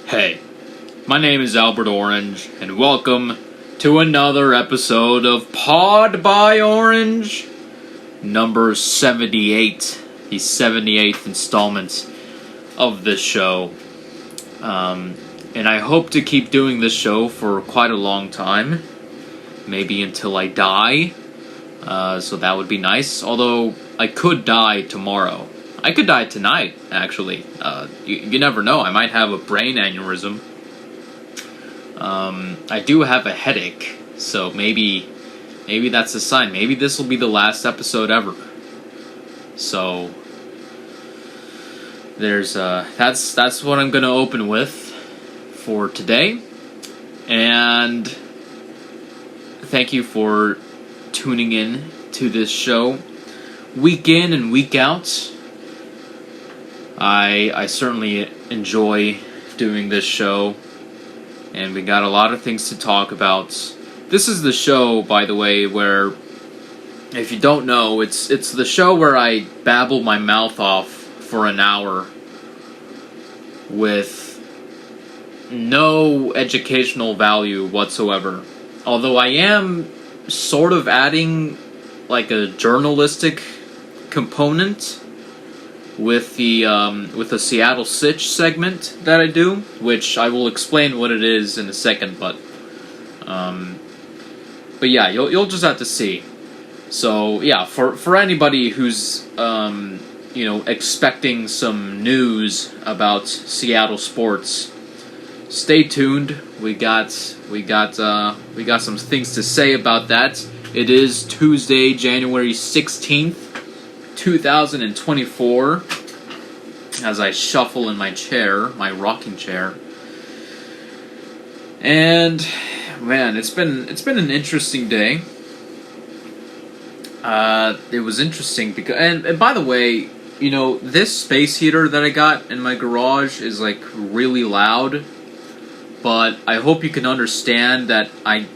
Hey, my name is Albert Orange, and welcome to another episode of Pod.by.Orange, number 78, the 78th installment of this show. And I hope to keep doing this show for quite a long time, maybe until I die, so that would be nice, although I could die tomorrow. I could die tonight, actually. You never know. I might have a brain aneurysm. I do have a headache, so maybe that's a sign. Maybe this will be the last episode ever. So there's that's what I'm gonna open with for today. And thank you for tuning in to this show week in and week out. I certainly enjoy doing this show, and we got a lot of things to talk about. This is the show, by the way, where, if you don't know, it's the show where I babble my mouth off for an hour with no educational value whatsoever. Although I am sort of adding like a journalistic component with the Seattle Sitch segment that I do, which I will explain what it is in a second, but yeah, you'll just have to see. So yeah, for anybody who's expecting some news about Seattle sports, stay tuned. We got some things to say about that. It is Tuesday, January 16th. 2024, as I shuffle in my chair, my rocking chair. And man, it's been an interesting day. It was interesting because, and by the way, this space heater that I got in my garage is like really loud, but I hope you can understand that I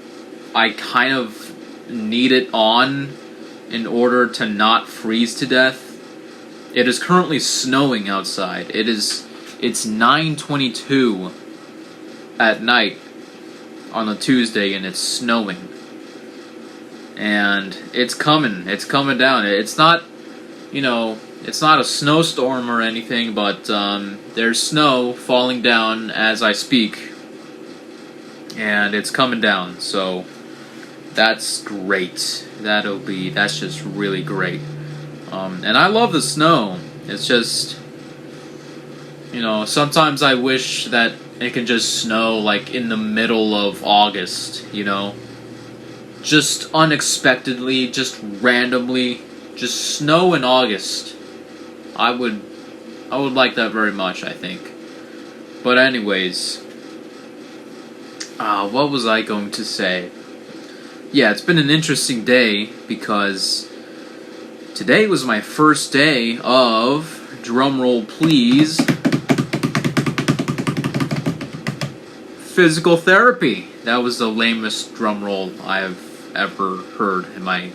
kind of need it on in order to not freeze to death. It is currently snowing outside. It's 9:22 at night on a Tuesday, and it's snowing. And it's coming down. It's not, it's not a snowstorm or anything, but there's snow falling down as I speak. And it's coming down, so that's great. That's just really great. And I love the snow. It's just, sometimes I wish that it can just snow like in the middle of August, just unexpectedly, just randomly, just snow in August. I would like that very much, I think. But anyways, what was I going to say? Yeah, it's been an interesting day because today was my first day of, drumroll please, physical therapy. That was the lamest drumroll I have ever heard in my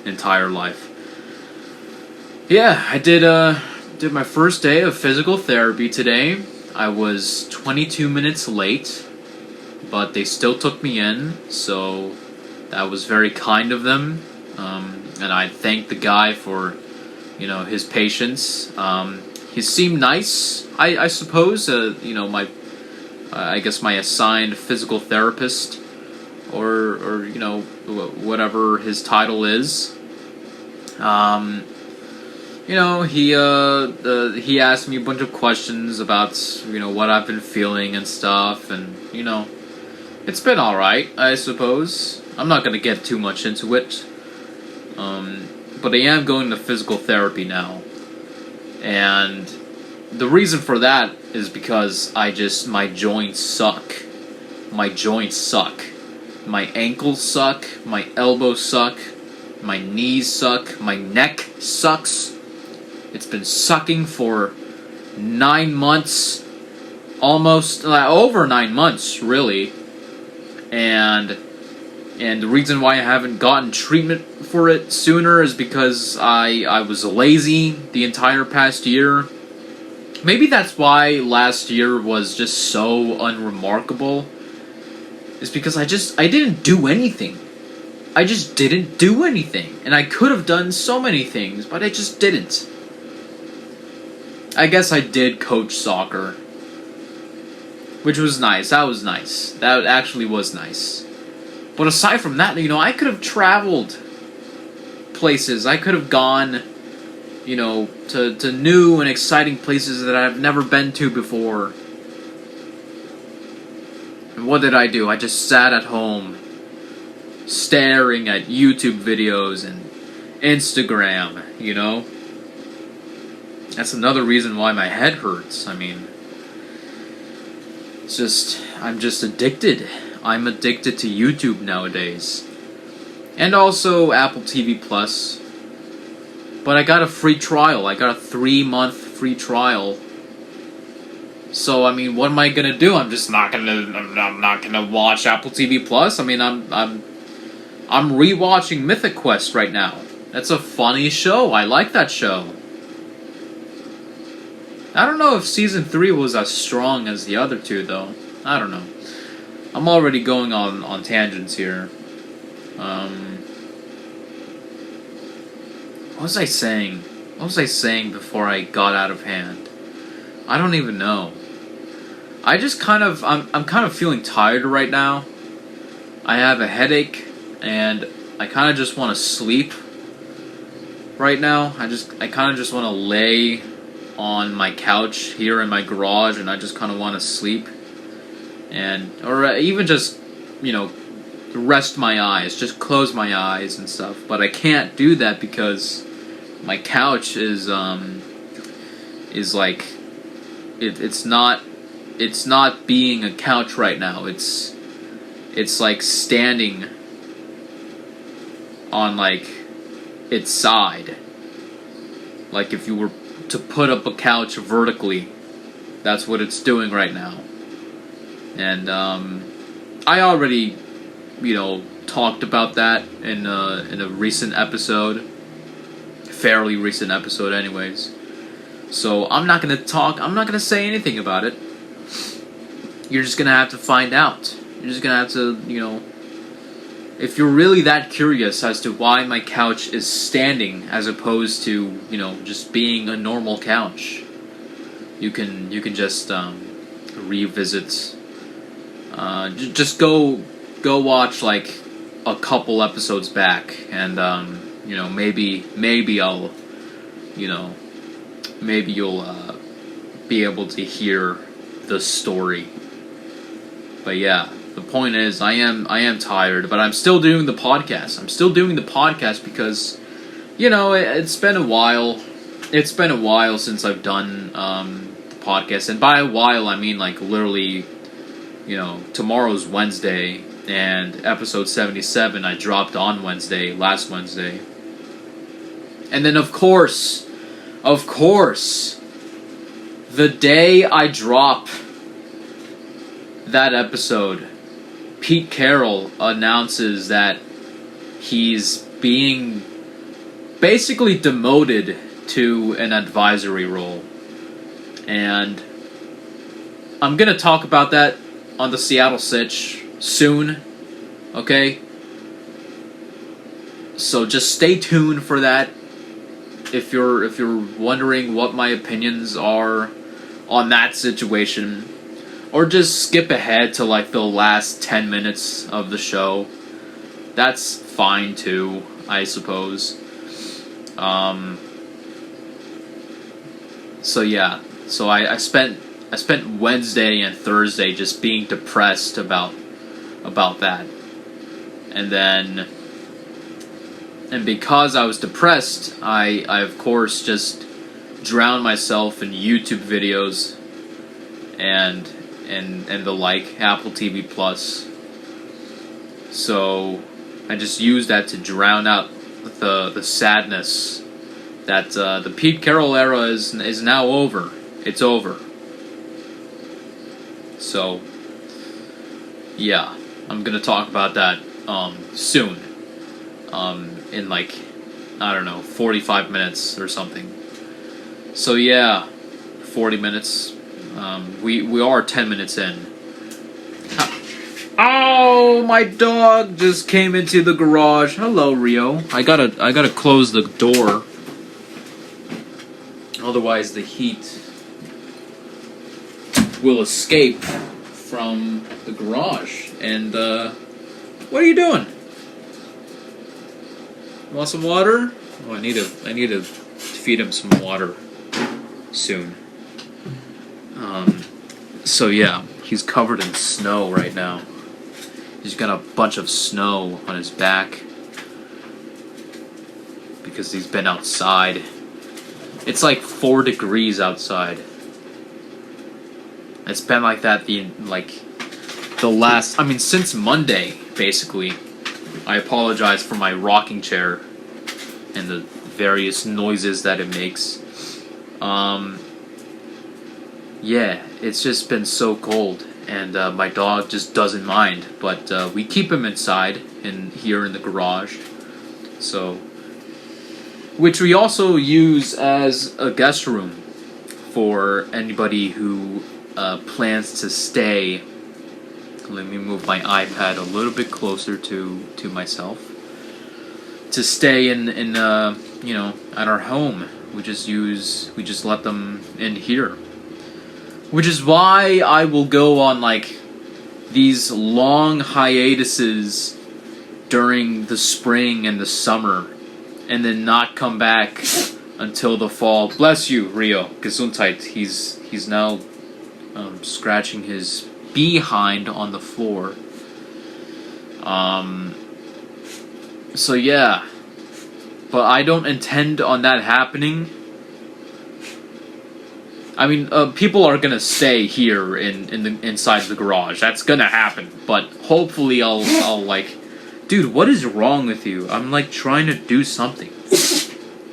entire life. Yeah, I did my first day of physical therapy today. I was 22 minutes late, but they still took me in, so that was very kind of them, and I thank the guy for, his patience. He seemed nice, I suppose. I guess my assigned physical therapist, or whatever his title is. He asked me a bunch of questions about what I've been feeling and stuff, and it's been all right, I suppose. I'm not going to get too much into it. But I am going to physical therapy now. And the reason for that is because my joints suck. My joints suck. My ankles suck. My elbows suck. My knees suck. My neck sucks. It's been sucking for 9 months. Almost, over 9 months, really. And the reason why I haven't gotten treatment for it sooner is because I was lazy the entire past year. maybe that's why last year was just so unremarkable. Is because I didn't do anything. I just didn't do anything. And I could have done so many things, but I just didn't. I guess I did coach soccer, which was nice. That was nice. That actually was nice. But aside from that, I could have traveled places. I could have gone, to new and exciting places that I've never been to before. And what did I do? I just sat at home, staring at YouTube videos and Instagram, That's another reason why my head hurts. I'm just addicted. I'm addicted to YouTube nowadays. And also Apple TV Plus. But I got a free trial. I got a 3-month free trial. So, what am I gonna do? I'm not gonna watch Apple TV Plus. I'm rewatching Mythic Quest right now. That's a funny show. I like that show. I don't know if Season 3 was as strong as the other two, though. I don't know. I'm already going on tangents here. What was I saying? What was I saying before I got out of hand? I don't even know. I'm kind of feeling tired right now. I have a headache, and I kind of just want to sleep right now. I kind of just want to lay on my couch here in my garage, and I just kind of want to sleep, or even just rest my eyes, just close my eyes and stuff. But I can't do that because my couch is like it's not being a couch right now. It's like standing on like its side, like if you were to put up a couch vertically. That's what it's doing right now. And I already talked about that in a recent episode, fairly recent episode anyways. So I'm not gonna say anything about it. You're just gonna have to find out. You're just gonna have to, if you're really that curious as to why my couch is standing as opposed to, just being a normal couch, you can just revisit. Just go watch like a couple episodes back, and maybe I'll, maybe you'll be able to hear the story. But yeah, the point is, I am tired, but I'm still doing the podcast. I'm still doing the podcast because, it's been a while. It's been a while since I've done the podcast, and by a while I mean like literally, tomorrow's Wednesday, and episode 77 I dropped on last Wednesday. And then of course, the day I drop that episode, Pete Carroll announces that he's being basically demoted to an advisory role. And I'm going to talk about that on the Seattle Sitch soon, okay? So just stay tuned for that. If you're wondering what my opinions are on that situation, or just skip ahead to like the last 10 minutes of the show, that's fine too, I suppose. So yeah, so I spent Wednesday and Thursday just being depressed about that, and because I was depressed, I of course just drowned myself in YouTube videos and the like, Apple TV Plus. So I just used that to drown out the sadness that the Pete Carroll era is now over. It's over. So yeah, I'm gonna talk about that soon. In like, I don't know, 45 minutes or something. So yeah, 40 minutes. We are 10 minutes in. Oh, my dog just came into the garage. Hello, Rio. I gotta close the door. Otherwise, the heat will escape from the garage. And, what are you doing? Want some water? Oh, I need to feed him some water soon. So yeah, he's covered in snow right now. He's got a bunch of snow on his back because he's been outside. It's like 4 degrees outside. It's been like that since Monday, basically. I apologize for my rocking chair and the various noises that it makes. Yeah, it's just been so cold, and my dog just doesn't mind. But we keep him inside here in the garage, which we also use as a guest room for anybody who plans to stay. Let me move my iPad a little bit closer to myself. To stay in at our home, we just let them in here. Which is why I will go on these long hiatuses during the spring and the summer, and then not come back until the fall. Bless you, Rio. Gesundheit. He's now scratching his behind on the floor. So yeah, but I don't intend on that happening. I mean, people are gonna stay here inside the garage. That's gonna happen. But hopefully, I'll dude, what is wrong with you? I'm trying to do something.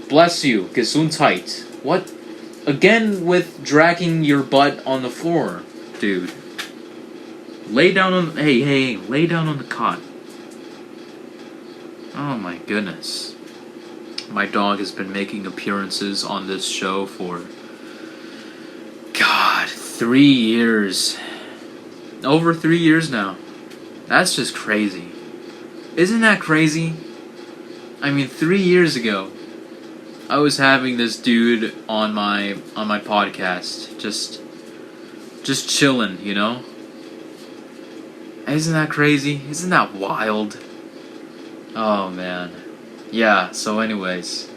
Bless you, Gesundheit. What? Again with dragging your butt on the floor, dude. Lay down on. Hey, lay down on the cot. Oh my goodness. My dog has been making appearances on this show for 3 years. Over 3 years now. That's just crazy. Isn't that crazy? I mean, 3 years ago, I was having this dude on my podcast, just chilling, you know? Isn't that crazy? Isn't that wild? Oh man. Yeah, so anyways,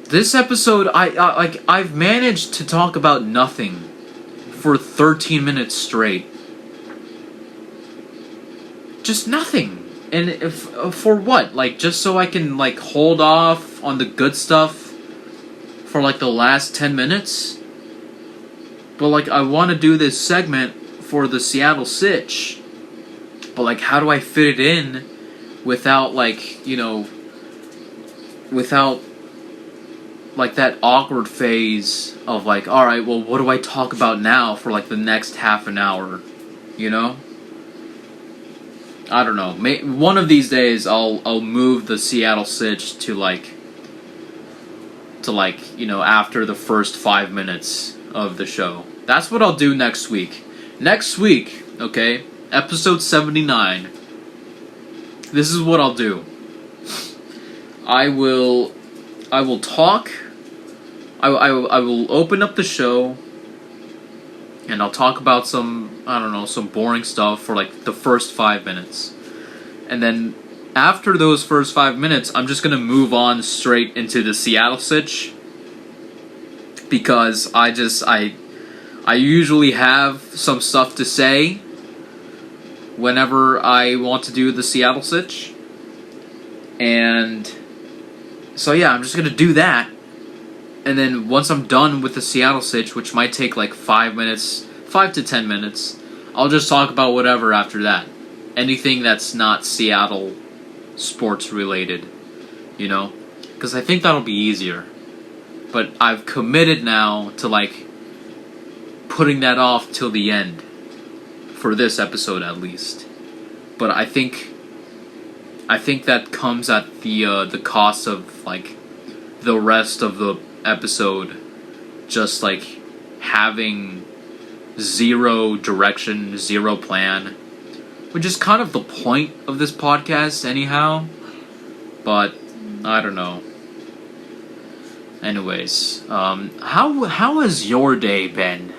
this episode I've managed to talk about nothing for 13 minutes straight. Just nothing. And for what? Just so I can hold off on the good stuff for the last 10 minutes? But I want to do this segment for the Seattle Sitch. But how do I fit it in without without that awkward phase of alright, well, what do I talk about now for the next half an hour, you know? I don't know. One of these days I'll move the Seattle Sitch to after the first 5 minutes of the show. That's what I'll do next week. Next week, okay, episode 79. This is what I'll do. I will talk. I will open up the show, and I'll talk about some boring stuff for the first 5 minutes. And then after those first 5 minutes, I'm just gonna move on straight into the Seattle Sitch, because I usually have some stuff to say whenever I want to do the Seattle Sitch. And so yeah, I'm just gonna do that. And then once I'm done with the Seattle Sitch, which might take 5 minutes, 5 to 10 minutes, I'll just talk about whatever after that. Anything that's not Seattle sports related, you know? Because I think that'll be easier. But I've committed now to putting that off till the end. For this episode at least. But I think that comes at the cost of the rest of the episode just like having zero direction, zero plan, which is kind of the point of this podcast anyhow, but I don't know. Anyways, how has your day been?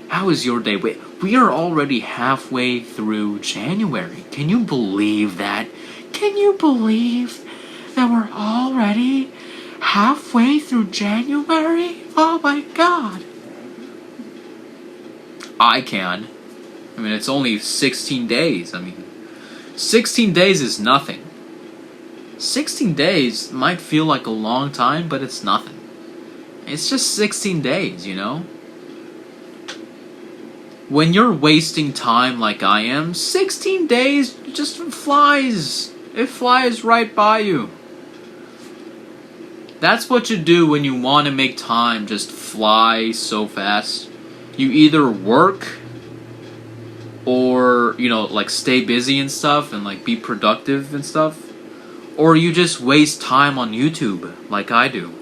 How is your day? Wait, we are already halfway through January. Can you believe that? Can you believe that we're already halfway through January? Oh my god. I can. I mean, it's only 16 days. I mean, 16 days is nothing. 16 days might feel like a long time, but it's nothing. It's just 16 days, you know? When you're wasting time like I am, 16 days just flies. It flies right by you. That's what you do when you want to make time just fly so fast. You either work or, you know, like stay busy and stuff and like be productive and stuff, or you just waste time on YouTube like I do.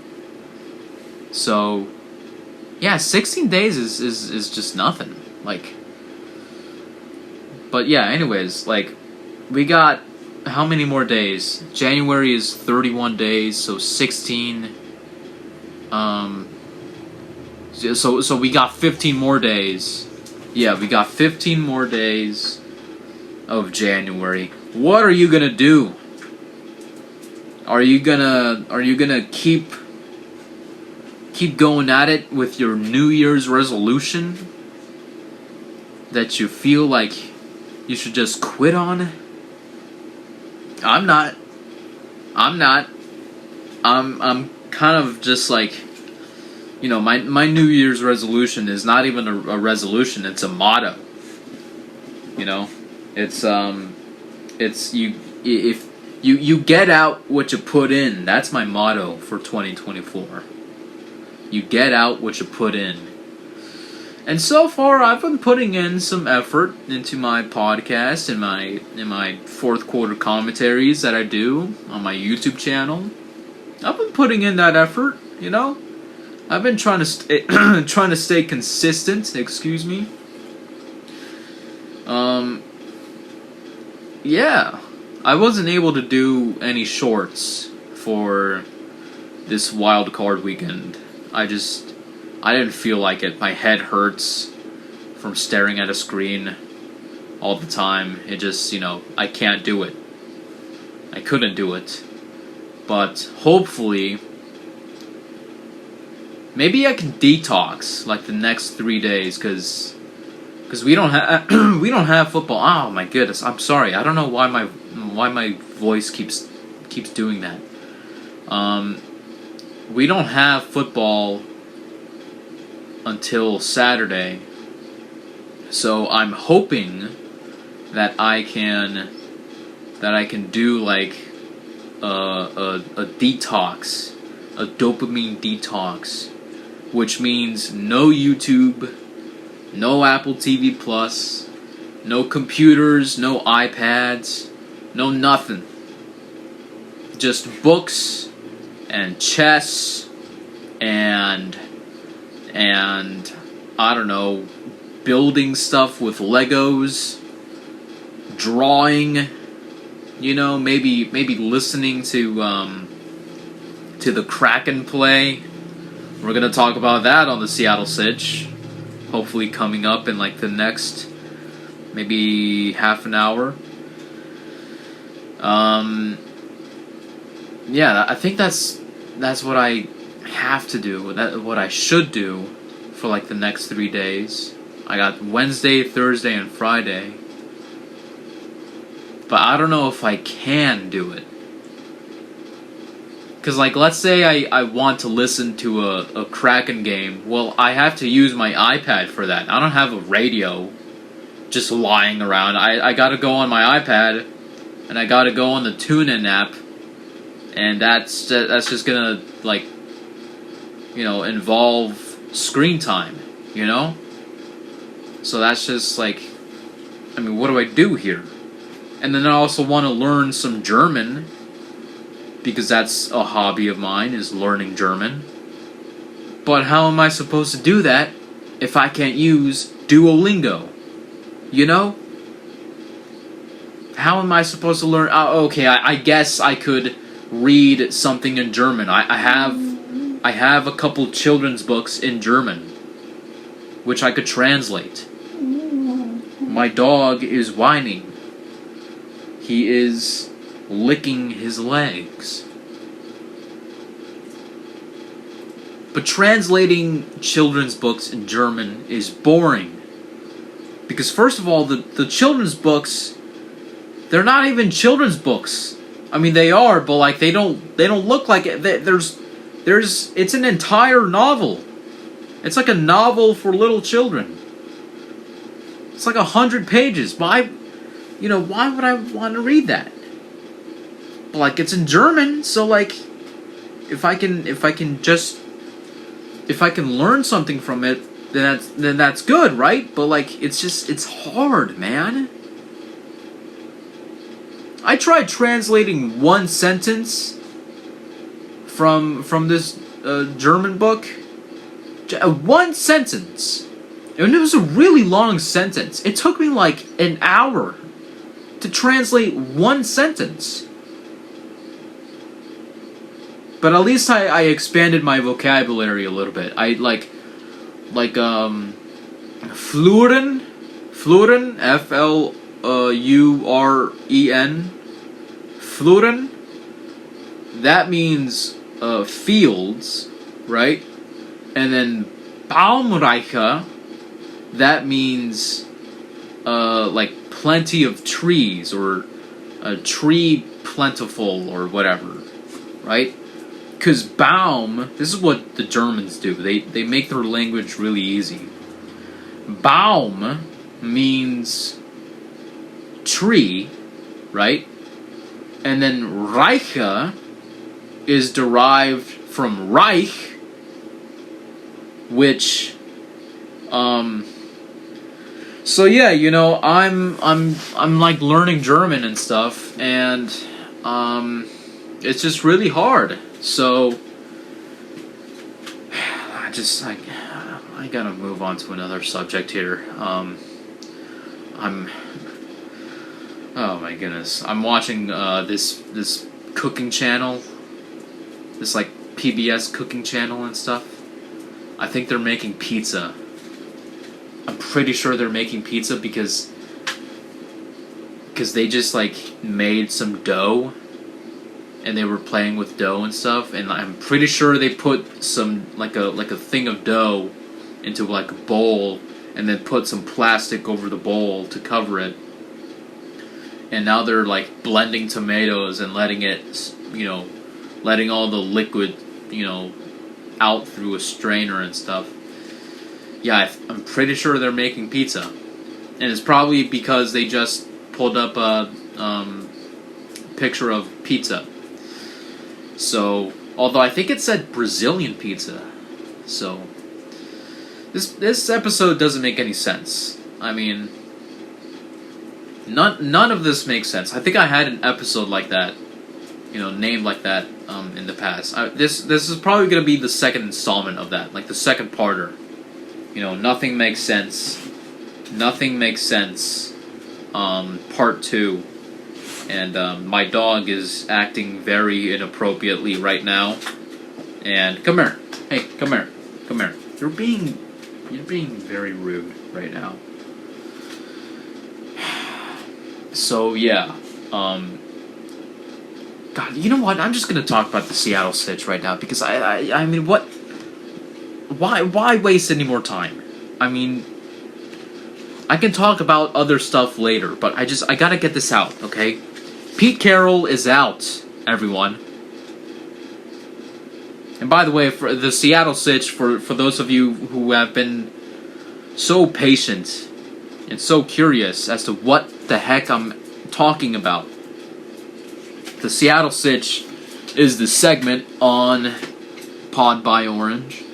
So, yeah, 16 days is just nothing. Like, but yeah, anyways, like, we got how many more days? January is 31 days, so 16. So we got 15 more days. Yeah, we got 15 more days of January. What are you gonna do? Are you gonna keep going at it with your New Year's resolution that you feel like you should just quit on? I'm not. I'm kind of just like, you know, my New Year's resolution is not even a resolution, it's a motto. You know? It's you get out what you put in. That's my motto for 2024. You get out what you put in. And so far, I've been putting in some effort into my podcast and my fourth quarter commentaries that I do on my YouTube channel. I've been putting in that effort, you know. I've been trying to stay consistent. Excuse me. Yeah, I wasn't able to do any shorts for this wild card weekend. I didn't feel like it. My head hurts from staring at a screen all the time. It just, you know, I can't do it. I couldn't do it. But hopefully, maybe I can detox like the next 3 days, because we don't have football. Oh my goodness, I'm sorry. I don't know why my voice keeps doing that. We don't have football until Saturday, so I'm hoping that I can do like a detox, a dopamine detox, which means no YouTube, no Apple TV Plus, no computers, no iPads, no nothing. Just books and chess and I don't know, building stuff with Legos, drawing, you know, maybe listening to the Kraken play. We're gonna talk about that on the Seattle Sitch, hopefully coming up in like the next maybe half an hour. Yeah, I think that's what I have to do, what I should do for like the next 3 days. I got Wednesday, Thursday, and Friday. But I don't know if I can do it. Because, like, let's say I want to listen to a Kraken game. Well, I have to use my iPad for that. I don't have a radio just lying around. I gotta go on my iPad, and I gotta go on the TuneIn app. And that's just gonna, like, you know, involve screen time, you know? So that's just, like, I mean, what do I do here? And then I also want to learn some German, because that's a hobby of mine, is learning German. But how am I supposed to do that if I can't use Duolingo? You know? How am I supposed to learn? Okay, I guess I could read something in German. I have a couple children's books in German, which I could translate. My dog is whining. He is licking his legs. But translating children's books in German is boring. Because first of all, the children's books, they're not even children's books. I mean, they are, but like they don't look like it. It's an entire novel. It's like a novel for little children. It's like 100 pages. Why would I want to read that? But like it's in German, so like if I can learn something from it, then that's good, right? But like it's hard, man. I tried translating one sentence from this German book. One sentence. And it was a really long sentence. It took me like an hour to translate one sentence. But at least I expanded my vocabulary a little bit. I like Fluren, F-L-U-R-E-N, Fluren. That means fields, right? And then Baumreiche, that means like plenty of trees, or a tree plentiful, or whatever, right? Because Baum, this is what the Germans do. They make their language really easy. Baum means tree, right? And then Reiche is derived from Reich, which so yeah, I'm like learning German and stuff, and it's just really hard. So I gotta move on to another subject here. Oh my goodness, I'm watching this cooking channel, this like PBS cooking channel and stuff. I think they're making pizza. I'm pretty sure they're making pizza because they just like made some dough, and they were playing with dough and stuff, and I'm pretty sure they put some like a thing of dough into like a bowl, and then put some plastic over the bowl to cover it. And now they're like blending tomatoes and letting all the liquid, out through a strainer and stuff. Yeah, I'm pretty sure they're making pizza. And it's probably because they just pulled up a picture of pizza. So, although I think it said Brazilian pizza. So, this episode doesn't make any sense. I mean, none of this makes sense. I think I had an episode like that, named like that in the past. This is probably going to be the second installment of that, like the second parter. Nothing makes sense. Nothing makes sense. Part 2. And my dog is acting very inappropriately right now. And come here. Hey, come here. Come here. You're being very rude right now. So yeah. God, you know what? I'm just gonna talk about the Seattle Stitch right now because I mean, what? Why waste any more time? I mean, I can talk about other stuff later, but I gotta get this out, okay? Pete Carroll is out, everyone. And by the way, for the Seattle Stitch, for those of you who have been so patient and so curious as to what the heck I'm talking about, the Seattle Stitch is the segment on pod.by.orange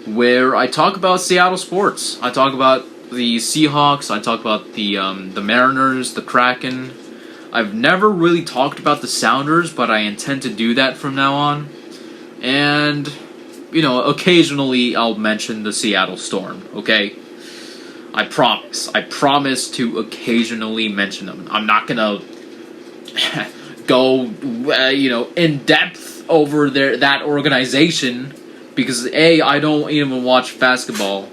where I talk about Seattle sports. I talk about the Seahawks. I talk about the Mariners, the Kraken. I've never really talked about the Sounders, but I intend to do that from now on. And occasionally I'll mention the Seattle Storm, okay? I promise. I promise to occasionally mention them. I'm not gonna go, in depth over that organization because A, I don't even watch basketball,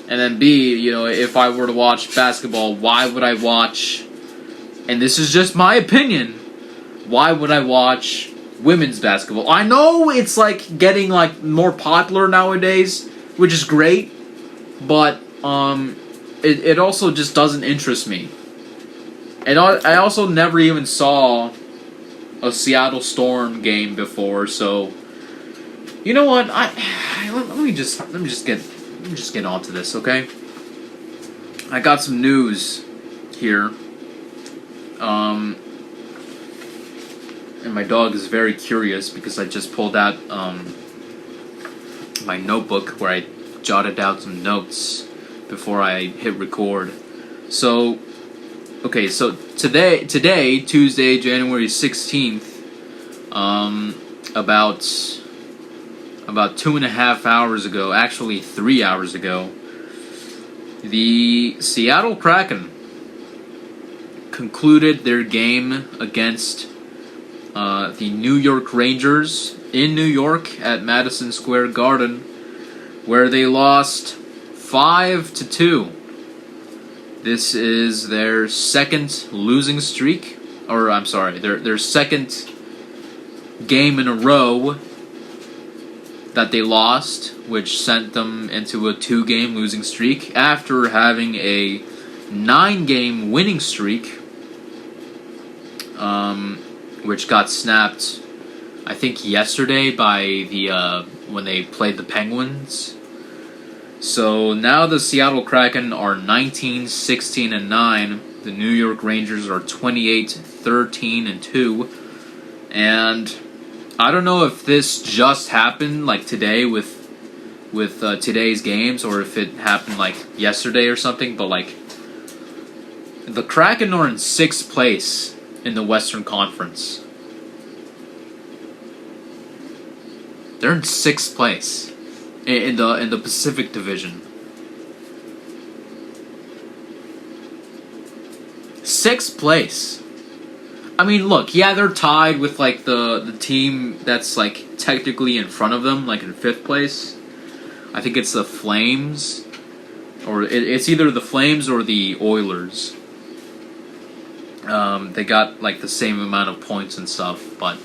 and then B, if I were to watch basketball, why would I watch? And this is just my opinion. Why would I watch women's basketball? I know it's getting more popular nowadays, which is great, but it also just doesn't interest me. And I also never even saw a Seattle Storm game before, so you know what? Let me just get onto this, okay? I got some news here. And my dog is very curious because I just pulled out my notebook where I jotted down some notes before I hit record. So, okay, so today, Tuesday, January 16th, about 2.5 hours ago, actually 3 hours ago, the Seattle Kraken concluded their game against the New York Rangers in New York at Madison Square Garden, where they lost 5-2. This is their second losing streak, or I'm sorry, their second game in a row that they lost, which sent them into a 2-game losing streak after having a 9-game winning streak, which got snapped, I think, yesterday by when they played the Penguins. So now the Seattle Kraken are 19-16-9. The New York Rangers are 28-13-2. And I don't know if this just happened today with today's games, or if it happened yesterday or something. But the Kraken are in 6th place in the Western Conference. They're in 6th place in the Pacific Division. 6th place. I mean, look, yeah, they're tied with the team that's technically in front of them, in 5th place. I think it's the Flames, or it's either the Flames or the Oilers. They got the same amount of points and stuff, but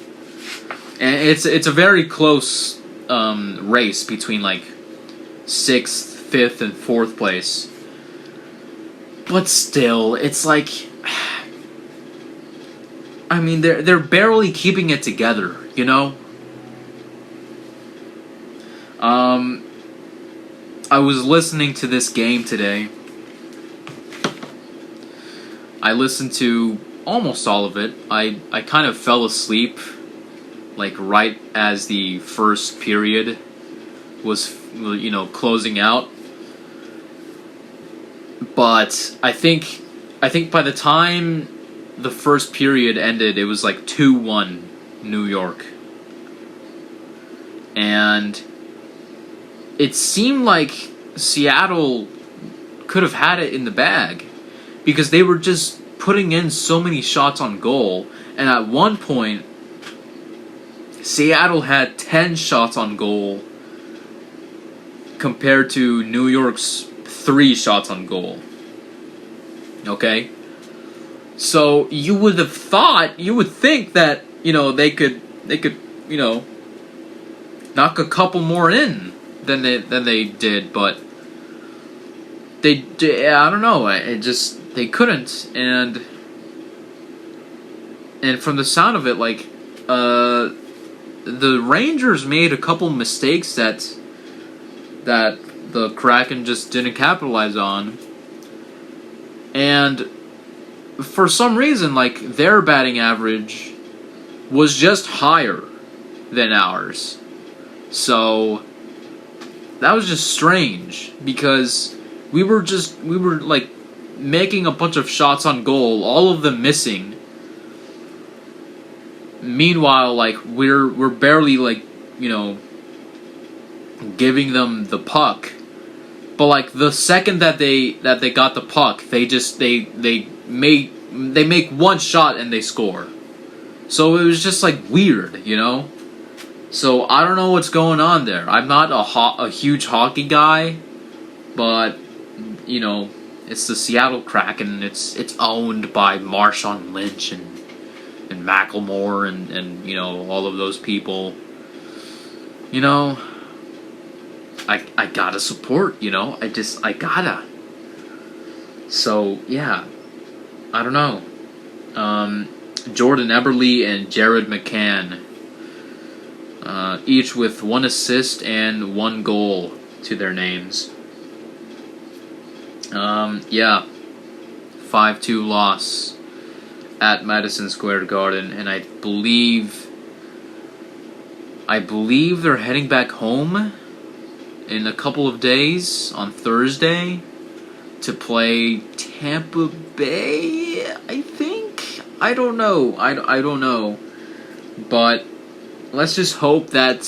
it's a very close race between 6th, 5th, and 4th place. But still, it's I mean, they're barely keeping it together, I was listening to this game today. I listened to almost all of it. I kind of fell asleep, right as the first period was, closing out. But I think by the time the first period ended, it was 2-1 New York. And it seemed like Seattle could have had it in the bag, because they were just putting in so many shots on goal. And at one point, Seattle had 10 shots on goal compared to New York's 3 shots on goal. Okay? So you would think that, they could, knock a couple more in than they did, but I don't know, they couldn't, and from the sound of it, the Rangers made a couple mistakes that the Kraken just didn't capitalize on, and for some reason, their batting average was just higher than ours. So that was just strange, because we were making a bunch of shots on goal, all of them missing. Meanwhile, we're barely giving them the puck. But like the second that they got the puck, they make one shot and they score. So it was just like weird, you know? So I don't know what's going on there. I'm not a huge hockey guy, but you know, it's the Seattle Kraken. It's owned by Marshawn Lynch and Macklemore and you know, all of those people. You know, I gotta support, you know? I gotta. So, yeah. I don't know. Jordan Eberle and Jared McCann. Each with 1 assist and 1 goal to their names. Yeah. 5-2 loss at Madison Square Garden, and I believe they're heading back home in a couple of days on Thursday to play Tampa Bay, I think. I don't know. I don't know. But let's just hope that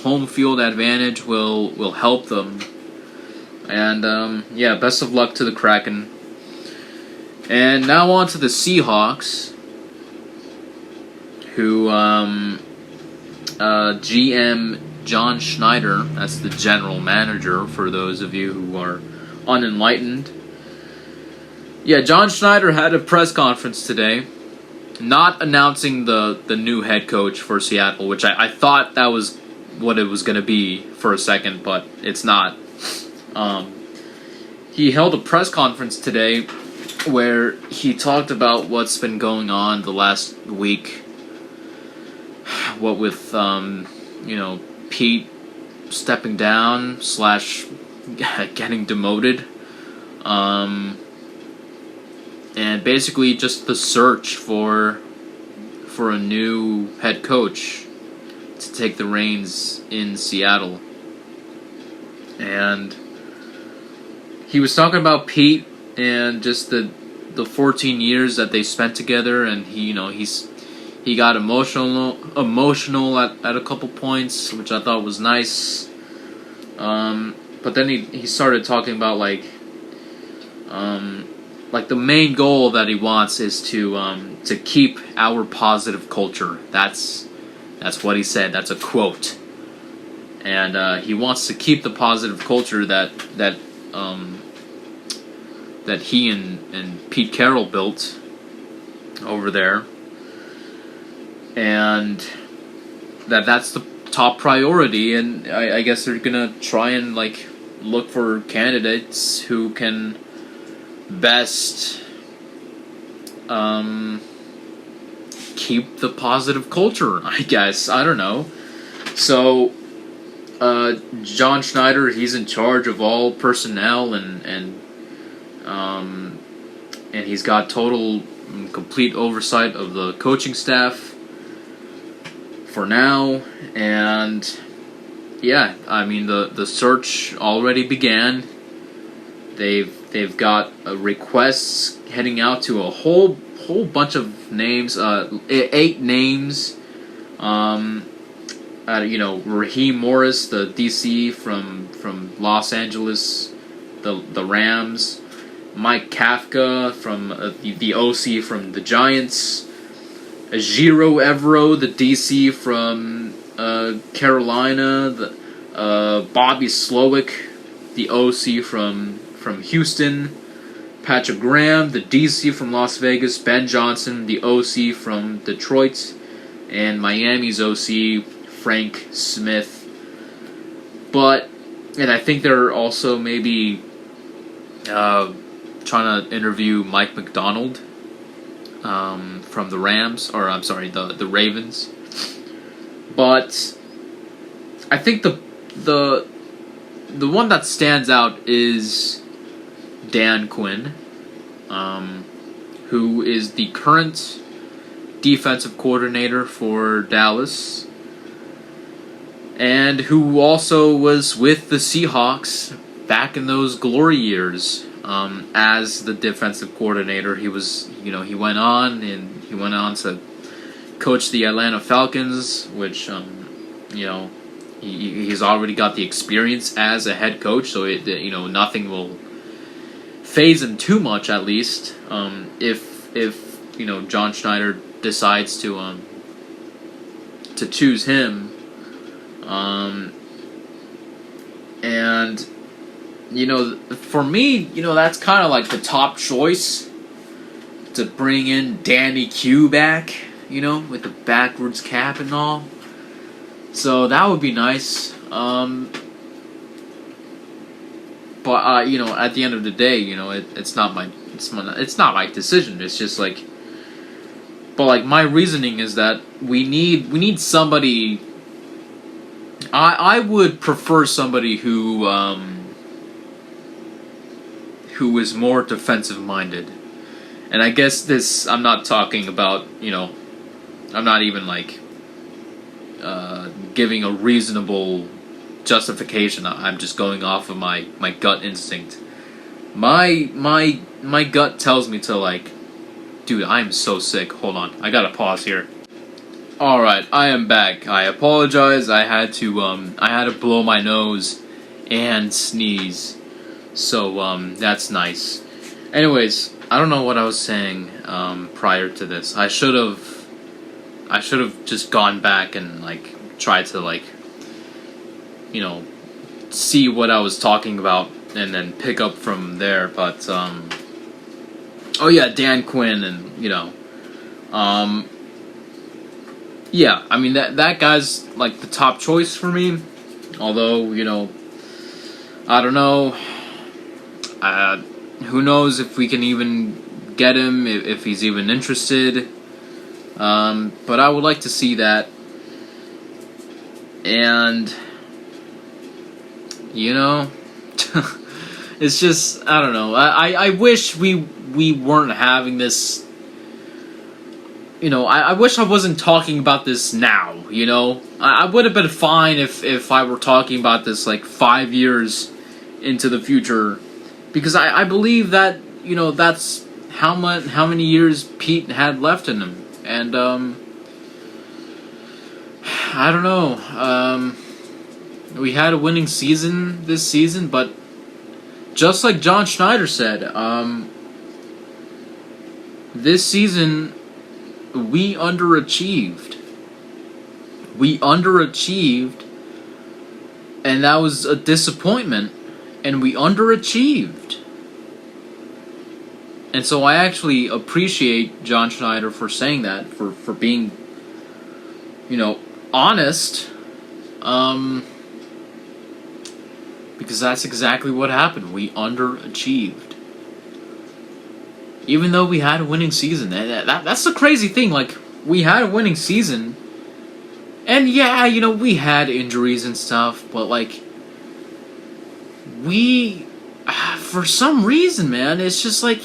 home field advantage will help them. And yeah, best of luck to the Kraken. And now on to the Seahawks, who GM John Schneider, that's the general manager for those of you who are unenlightened. Yeah, John Schneider had a press conference today, not announcing the new head coach for Seattle, which I thought that was what it was going to be for a second, but it's not. He held a press conference today where he talked about what's been going on the last week. What with, you know, Pete stepping down / getting demoted. And basically just the search for a new head coach to take the reins in Seattle. And he was talking about Pete and just the 14 years that they spent together, and he got emotional at a couple points, which I thought was nice. But then he started talking about like the main goal that he wants is to keep our positive culture. That's what he said. That's a quote. And he wants to keep the positive culture that he and Pete Carroll built over there. And that's the top priority, and I guess they're gonna try and like look for candidates who can best keep the positive culture, I guess. I don't know. So John Schneider, he's in charge of all personnel and he's got total and complete oversight of the coaching staff for now. And yeah, I mean the search already began. They've got requests heading out to a whole bunch of names, 8 names. You know, Raheem Morris, the DC from Los Angeles, the Rams. Mike Kafka from the OC from the Giants. Ejiro Evero, the DC from Carolina. Bobby Slowick, the OC from Houston. Patrick Graham, the DC from Las Vegas. Ben Johnson, the OC from Detroit. And Miami's OC, Frank Smith. And I think they're also maybe trying to interview Mike McDonald from the Rams, or I'm sorry, the Ravens. But I think the one that stands out is Dan Quinn, who is the current defensive coordinator for Dallas, and who also was with the Seahawks back in those glory years as the defensive coordinator. He was, he went on to coach the Atlanta Falcons, which, He's already got the experience as a head coach, so nothing will phase him too much, at least. If John Schneider decides to choose him, and for me, that's kind of like the top choice, to bring in Danny Q back, with the backwards cap and all. So that would be nice. But at the end of the day, it's not my decision. It's just like, but like my reasoning is that we need somebody. I would prefer somebody who is more defensive minded, and I guess this, I'm not talking about, I'm not even like giving a reasonable justification. I'm just going off of my gut instinct. My gut tells me to, like, dude, I'm so sick. Hold on, I gotta pause here. Alright, I am back. I apologize. I had to blow my nose and sneeze. So that's nice. Anyways, I don't know what I was saying prior to this. I should have just gone back and like tried to like see what I was talking about and then pick up from there. But oh yeah, Dan Quinn, and yeah, I mean that guy's like the top choice for me. Although I don't know. Who knows if we can even get him, if he's even interested. But I would like to see that. And it's just, I don't know. I wish we weren't having this. I wish I wasn't talking about this now. I would have been fine if I were talking about this like 5 years into the future, because I believe that that's how many years Pete had left in him, and I don't know. We had a winning season this season, but just like John Schneider said, this season we underachieved. We underachieved, and that was a disappointment, and we underachieved. And so I actually appreciate John Schneider for saying that, for being, honest, because that's exactly what happened. We underachieved. Even though we had a winning season. That's the crazy thing. Like, we had a winning season, and yeah, we had injuries and stuff, but like, we, for some reason, man, it's just like,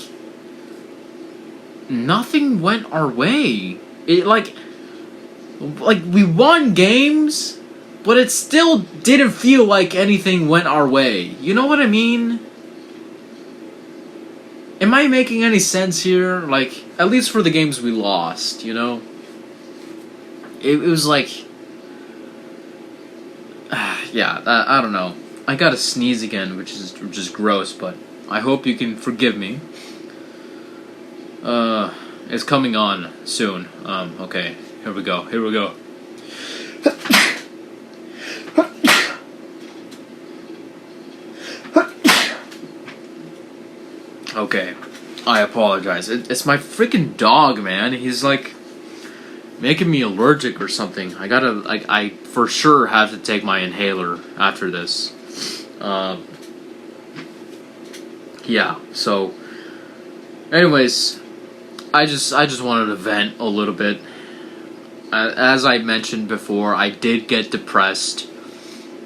nothing went our way. It like we won games, but it still didn't feel like anything went our way. You know what I mean? Am I making any sense here? Like, at least for the games we lost, it was like, yeah, I don't know. I gotta sneeze again, which is gross, but I hope you can forgive me. It's coming on soon. Okay, here we go. Okay, I apologize. It's my freaking dog, man. He's like making me allergic or something. I for sure have to take my inhaler after this. Yeah, so anyways, I just wanted to vent a little bit. As I mentioned before, I did get depressed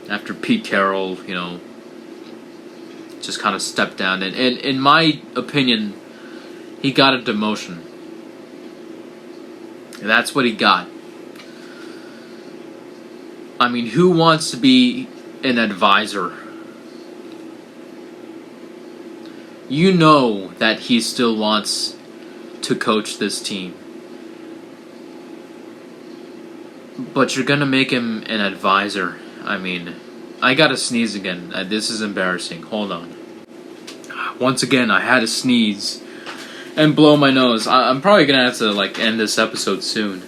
after Pete Carroll, just kind of stepped down. And in my opinion, he got a demotion. That's what he got. I mean, who wants to be an advisor? You know that he still wants to coach this team. But you're going to make him an advisor. I mean, I gotta sneeze again. This is embarrassing. Hold on. Once again, I had to sneeze and blow my nose. I'm probably gonna have to end this episode soon.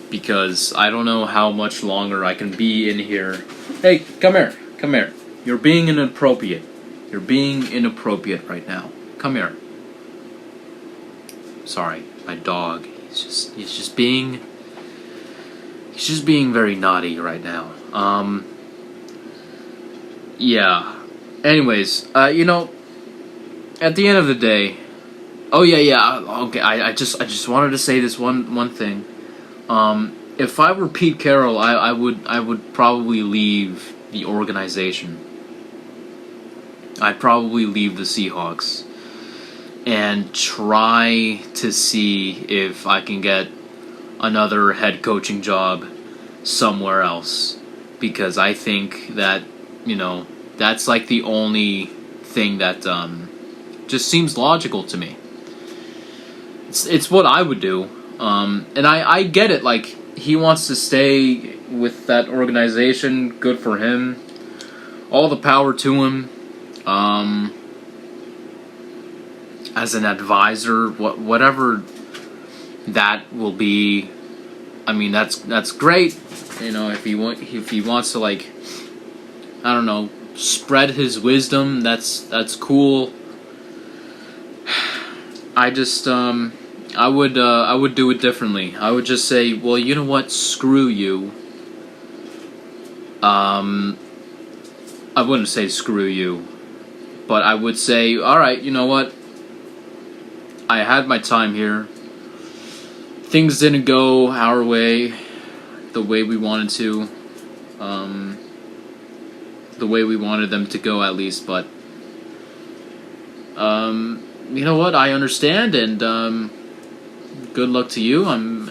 Because I don't know how much longer I can be in here. Hey, come here. You're being inappropriate. You're being inappropriate right now. Come here. Sorry, my dog. He's just being very naughty right now. Yeah. Anyways, at the end of the day, okay, I just wanted to say this one thing. If I were Pete Carroll, I would probably leave the organization. I'd probably leave the Seahawks and try to see if I can get another head coaching job somewhere else, because I think that, that's the only thing that just seems logical to me. It's what I would do. And I get it, he wants to stay with that organization, good for him. All the power to him. As an advisor, whatever that will be, I mean, that's great. If he wants to, I don't know, spread his wisdom, that's cool. I just I would do it differently. I would just say, well, you know what? Screw you. I wouldn't say screw you, but I would say, all right, you know what? I had my time here. Things didn't go our way, the way we wanted to, the way we wanted them to go, at least. But you know what? I understand, and good luck to you. I'm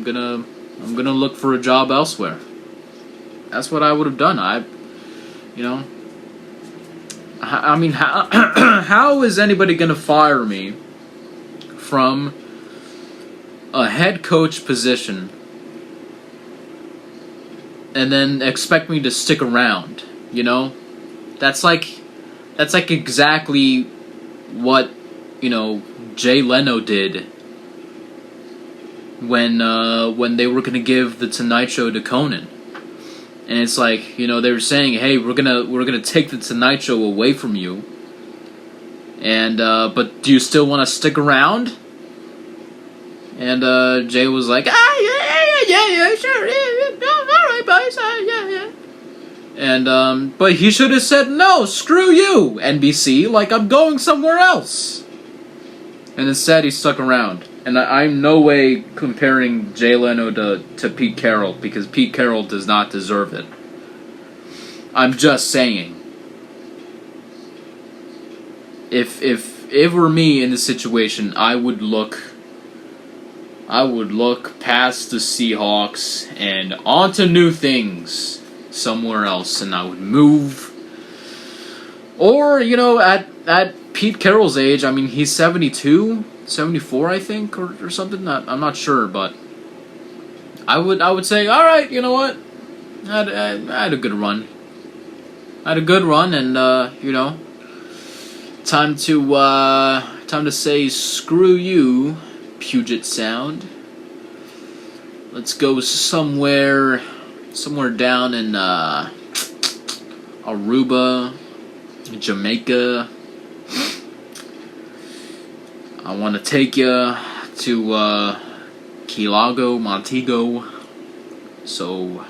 gonna look for a job elsewhere. That's what I would have done. I mean, how is anybody gonna fire me from a head coach position and then expect me to stick around? That's exactly what Jay Leno did when they were gonna give the Tonight Show to Conan. And it's they were saying, hey, we're gonna take the Tonight Show away from you, and but do you still want to stick around? And Jay was like, yeah, sure, yeah, all right, boys, yeah. And but he should have said, no, screw you, NBC, I'm going somewhere else. And instead he stuck around. And I'm no way comparing Jay Leno to Pete Carroll, because Pete Carroll does not deserve it. I'm just saying. If it were me in this situation, I would look past the Seahawks and onto new things somewhere else, and I would move. Or, at Pete Carroll's age, I mean, he's 72, 74, I think, or something. I'm not sure, but I would say, all right, you know what? I had a good run. And time to say screw you, Puget Sound. Let's go somewhere down in Aruba, Jamaica. I want to take you to Key Largo, Montego. So,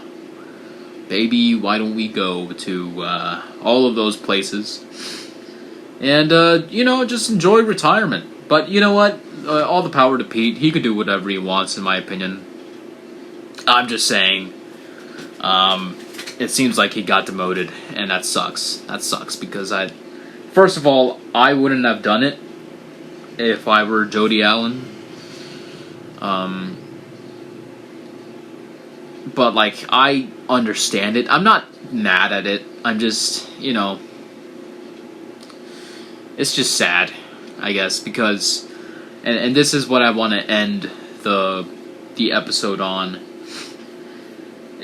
baby, why don't we go to all of those places and just enjoy retirement. But you know what? All the power to Pete. He could do whatever he wants, in my opinion. I'm just saying. It seems like he got demoted, and that sucks. That sucks because first of all, I wouldn't have done it if I were Jody Allen. But I understand it. I'm not mad at it. I'm just, it's just sad, I guess, because, and this is what I want to end the episode on,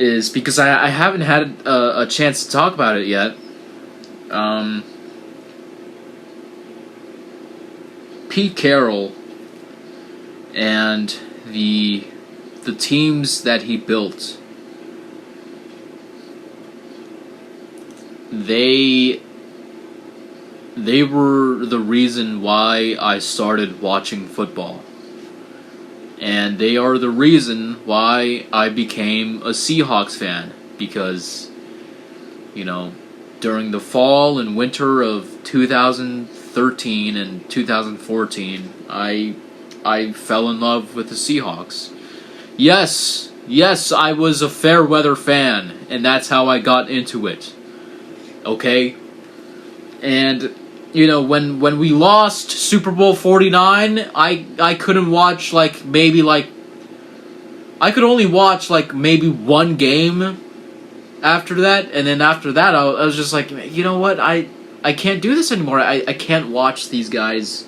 is because I haven't had a chance to talk about it yet. Pete Carroll and the teams that he built, they were the reason why I started watching football. And they are the reason why I became a Seahawks fan. Because, during the fall and winter of 2013 and 2014, I fell in love with the Seahawks. Yes, I was a fair weather fan, and that's how I got into it. Okay? And when we lost Super Bowl 49, I couldn't watch I could only watch maybe one game after that, and then after that I was just like, you know what, I can't do this anymore. I can't watch these guys.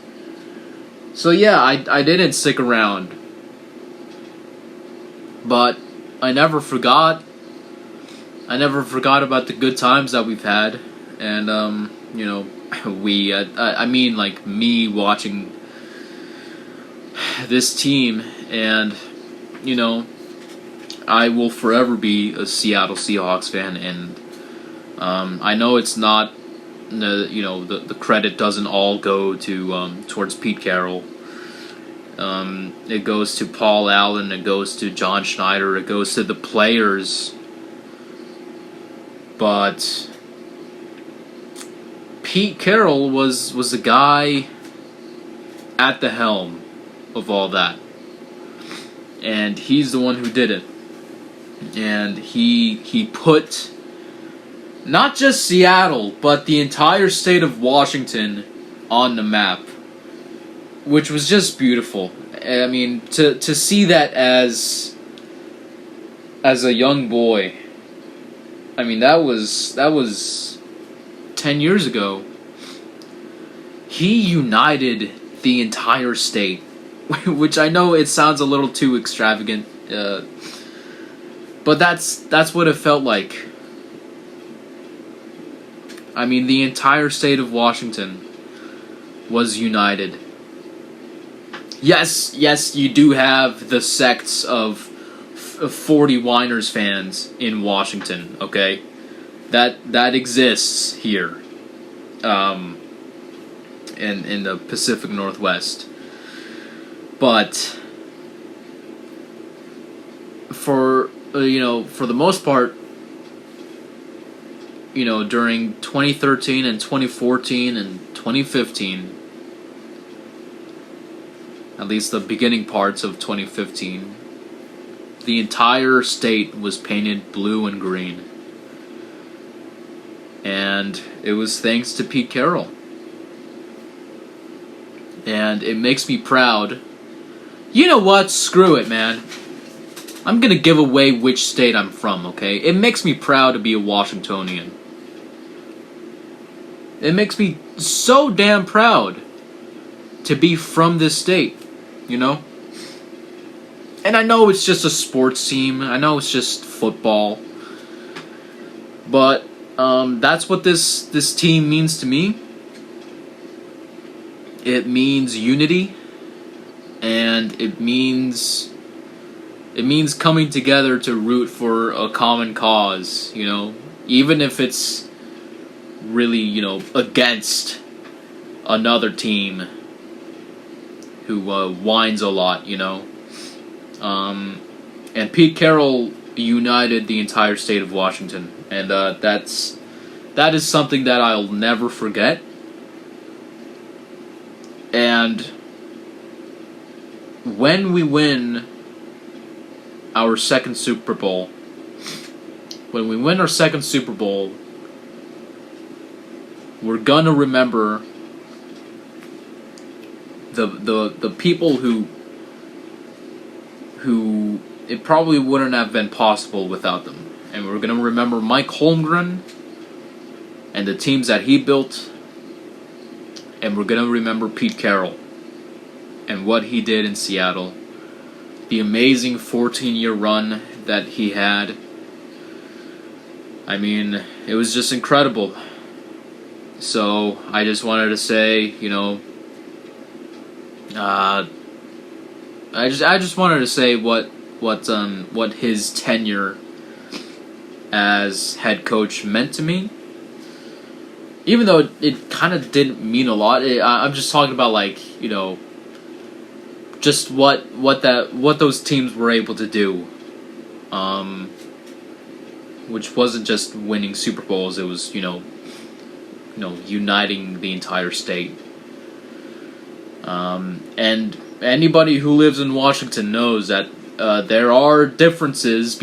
So yeah, I didn't stick around. But I never forgot about the good times that we've had, and I mean me watching this team, and I will forever be a Seattle Seahawks fan, and I know it's not the credit doesn't all go to towards Pete Carroll. It goes to Paul Allen, it goes to John Schneider, it goes to the players, but Pete Carroll was the guy at the helm of all that. And he's the one who did it. And he put not just Seattle, but the entire state of Washington on the map, which was just beautiful. I mean, to see that as a young boy, I mean, that was 10 years ago. He united the entire state, which I know it sounds a little too extravagant, but that's what it felt like. I mean, the entire state of Washington was united. Yes, you do have the sects of 40 Winers fans in Washington, okay? That exists here, in the Pacific Northwest. But for the most part, during 2013 and 2014 and 2015, at least the beginning parts of 2015, the entire state was painted blue and green. And it was thanks to Pete Carroll. And it makes me proud. You know what? Screw it, man. I'm gonna give away which state I'm from, okay? It makes me proud to be a Washingtonian. It makes me so damn proud to be from this state, And I know it's just a sports team. I know it's just football. But that's what this team means to me. It means unity, and it means coming together to root for a common cause, even if it's really, against another team who whines a lot, And Pete Carroll united the entire state of Washington, and that is something that I'll never forget. And when we win our second Super Bowl, we're gonna remember the people who it probably wouldn't have been possible without them. And we're gonna remember Mike Holmgren and the teams that he built. And we're gonna remember Pete Carroll and what he did in Seattle. The amazing 14-year run that he had, I mean, it was just incredible. So I just wanted to say, I just wanted to say what his tenure as head coach meant to me. Even though it kind of didn't mean a lot, I'm just talking about just what those teams were able to do, which wasn't just winning Super Bowls. It was uniting the entire state. And anybody who lives in Washington knows that there are differences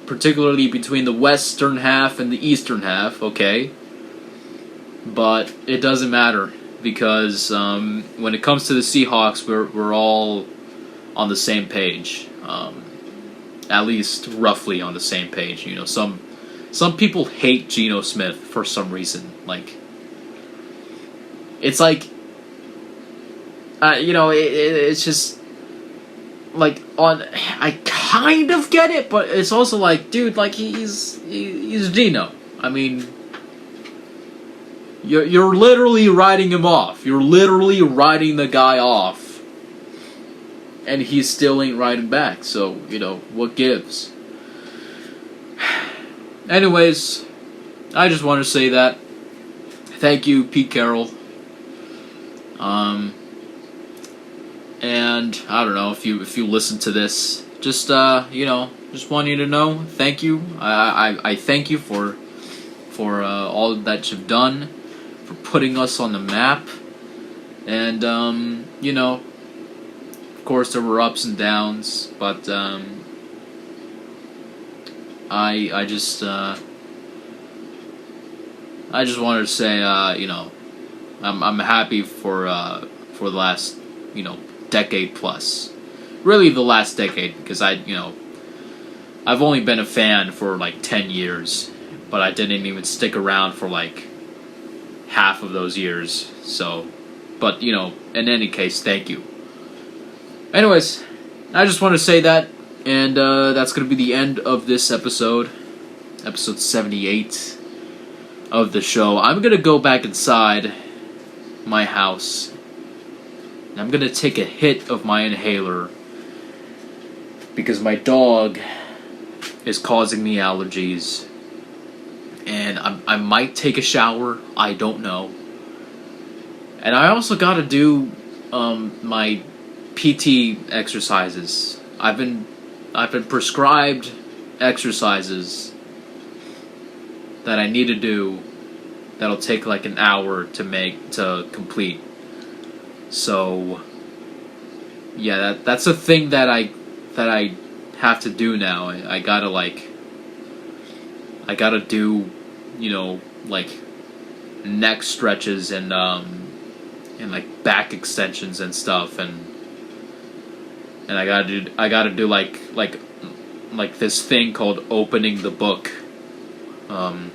particularly between the western half and the eastern half. Okay. But it doesn't matter because when it comes to the Seahawks, we're all on the same page, at least roughly on the same page. Some people hate Geno Smith for some reason. It's like, it's just I kind of get it, but it's also like, dude, he's Geno. I mean. You're literally writing him off. You're literally writing the guy off. And he still ain't writing back. So, what gives? Anyways, I just want to say that. Thank you, Pete Carroll. And I don't know if you listen to this, just just want you to know, thank you. I thank you for all that you've done, for putting us on the map. And, of course there were ups and downs, but I just wanted to say, I'm happy for the last, decade plus. Really the last decade, because I've only been a fan for 10 years, but I didn't even stick around for half of those years. So, but in any case, thank you. Anyways, I just want to say that, and that's going to be the end of this episode 78 of the show. I'm going to go back inside my house, and I'm going to take a hit of my inhaler, because my dog is causing me allergies. And I might take a shower. I don't know. And I also got to do my PT exercises. I've been prescribed exercises that I need to do. That'll take an hour to complete. So yeah, that's a thing that I have to do now. I gotta do, neck stretches and back extensions and stuff, and I gotta do this thing called opening the book.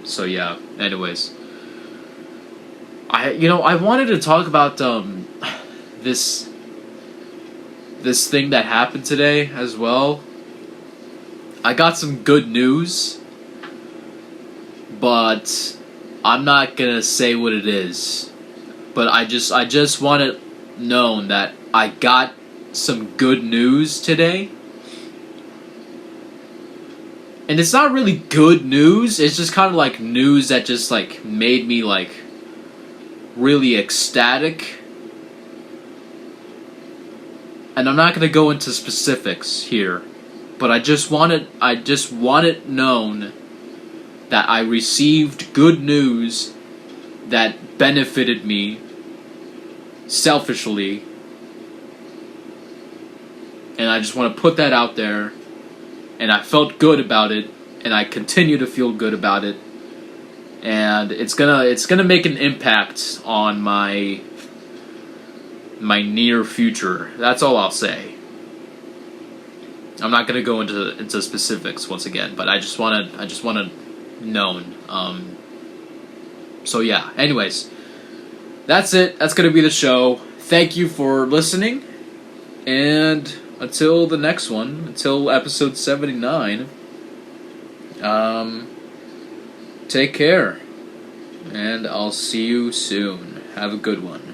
So yeah. Anyways, I wanted to talk about this thing that happened today as well. I got some good news, but I'm not gonna say what it is. But I just want it known that I got some good news today. And it's not really good news, it's just kind of news that just made me really ecstatic. And I'm not gonna go into specifics here, but I just want it known that I received good news that benefited me selfishly. And I just want to put that out there. And I felt good about it, and I continue to feel good about it. And it's gonna make an impact on my near future. That's all I'll say. I'm not gonna go into specifics once again, but I just want it known. So yeah. Anyways, that's it. That's gonna be the show. Thank you for listening, and until the next one, until episode 79. take care, and I'll see you soon. Have a good one.